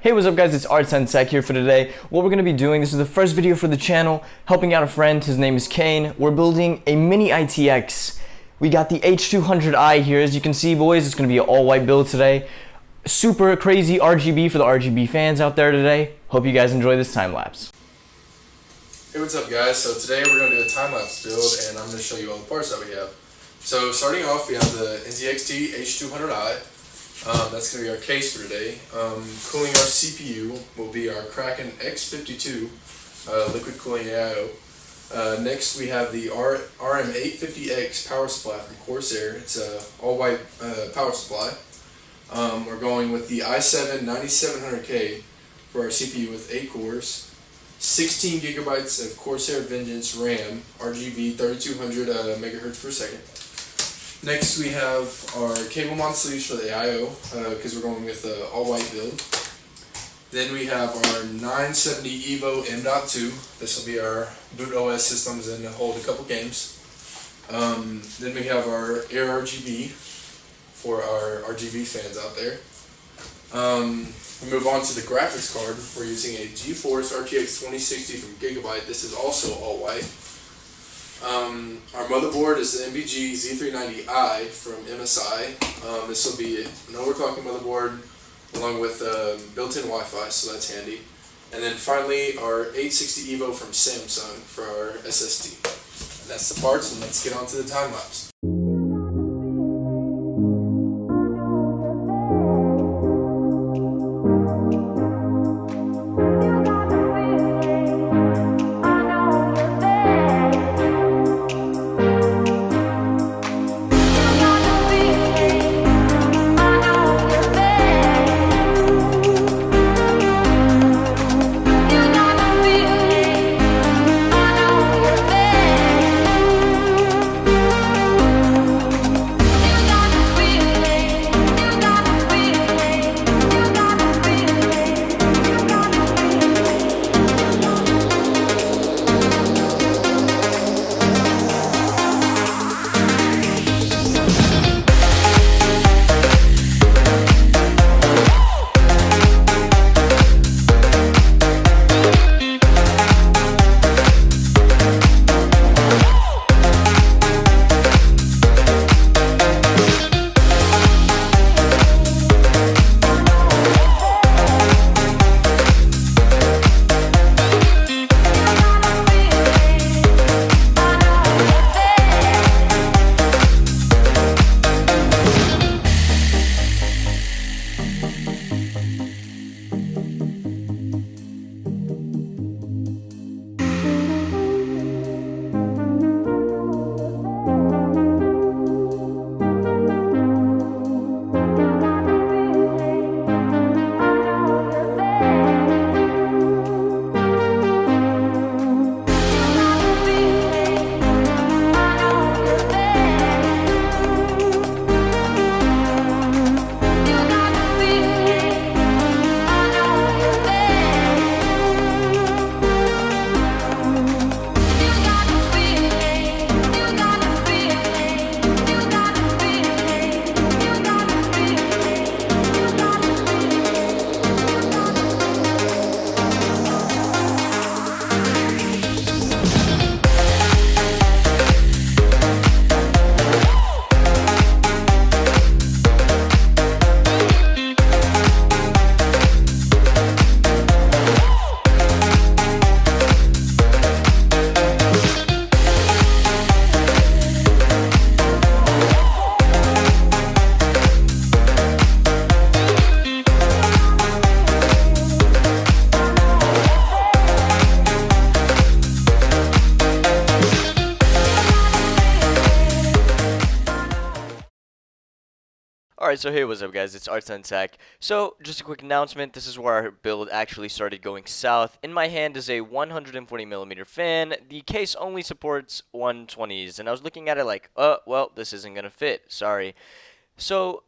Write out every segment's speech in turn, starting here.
Hey, what's up guys, it's Artsensec here for today. What we're going to be doing, this is the first video for the channel, helping out a friend, his name is Kane. We're building a Mini-ITX. We got the H200i here, as you can see boys, it's going to be an all-white build today. Super crazy RGB for the RGB fans out there today. Hope you guys enjoy this time lapse. Hey, what's up guys? So today we're going to do a time-lapse build and I'm going to show you all the parts that we have. So starting off, we have the NZXT H200i. That's going to be our case for today. Cooling our CPU will be our Kraken X52 liquid cooling AIO. Next we have the RM850X power supply from Corsair. It's a all-white power supply. We're going with the i7 9700K for our CPU with 8 cores, 16 gigabytes of Corsair Vengeance RAM, RGB 3200 megahertz per second. Next we have our cable mount sleeves for the AIO, because we're going with an all-white build. Then we have our 970 Evo M.2. This will be our boot OS systems and hold a couple games. Then we have our Air RGB for our RGB fans out there. We move on to the graphics card. We're using a GeForce RTX 2060 from Gigabyte. This is also all-white. Our motherboard is the MSI Z390i from MSI. This will be an overclocking motherboard along with built-in Wi-Fi, so that's handy. And then finally our 860 Evo from Samsung for our SSD. And that's the parts, and let's get on to the time lapse. Alright, so hey, what's up guys, it's Artsensec. So, just a quick announcement, this is where our build actually started going south. In my hand is a 140mm fan. The case only supports 120s, and I was looking at it like, well, this isn't gonna fit, sorry. So,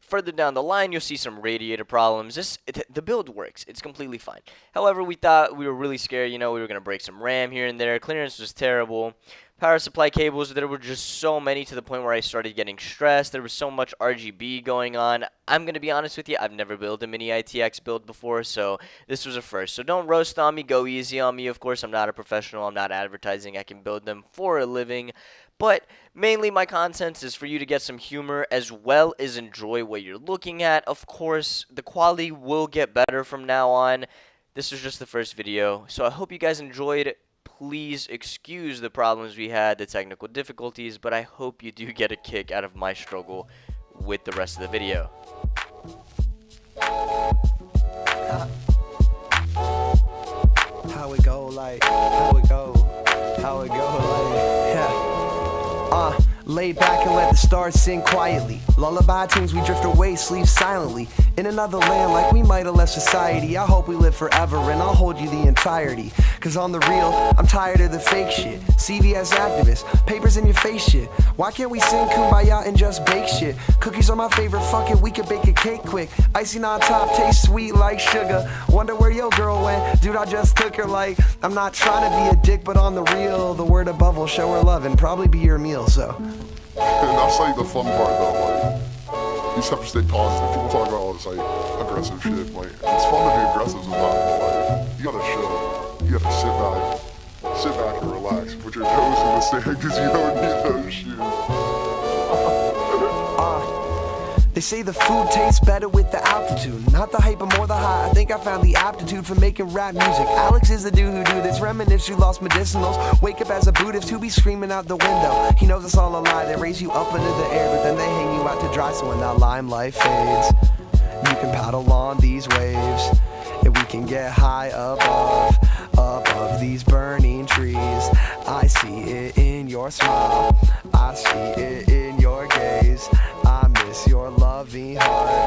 further down the line, you'll see some radiator problems. The build works, it's completely fine. However, we thought we were really scared, we were gonna break some RAM here and there. Clearance was terrible. power supply cables. There were just so many to the point where I started getting stressed. There was so much RGB going on. I'm going to be honest with you, I've never built a Mini-ITX build before, so this was a first. So don't roast on me, go easy on me. Of course, I'm not a professional, I'm not advertising, I can build them for a living. But mainly my content is for you to get some humor as well as enjoy what you're looking at. Of course, the quality will get better from now on. This was just the first video, so I hope you guys enjoyed. Please excuse the problems we had, the technical difficulties, but I hope you do get a kick out of my struggle with the rest of the video. How it go, like, how it go, like, yeah. Lay back and let the stars sing quietly. Lullaby tunes, we drift away, sleep silently. In another land like we might have left society. I hope we live forever and I'll hold you the entirety. Cause on the real, I'm tired of the fake shit. CVS activists, papers in your face shit. Why can't we sing Kumbaya and just bake shit? Cookies are my favorite, fuck it, we could bake a cake quick. Icing on top, tastes sweet like sugar. Wonder where your girl went, dude, I just took her. Like, I'm not trying to be a dick, but on the real, the word above will show her love and probably be your meal, so. And that's like the fun part though, like, you just have to stay positive. People talk about all this like aggressive shit, like, it's fun to be aggressive sometimes, but like, you gotta chill, you gotta sit back and relax, put your toes in the sand, cause you don't need those shoes. They say the food tastes better with the altitude. Not the hype, but more the high. I think I found the aptitude for making rap music. Alex is the dude who do this. Reminisce who lost medicinals. Wake up as a Buddhist who be screaming out the window. He knows it's all a lie. They raise you up into the air, but then they hang you out to dry. So when that limelight fades, you can paddle on these waves, and we can get high above these burning trees. I see it in your smile, I see it in your gaze. I miss your loving heart.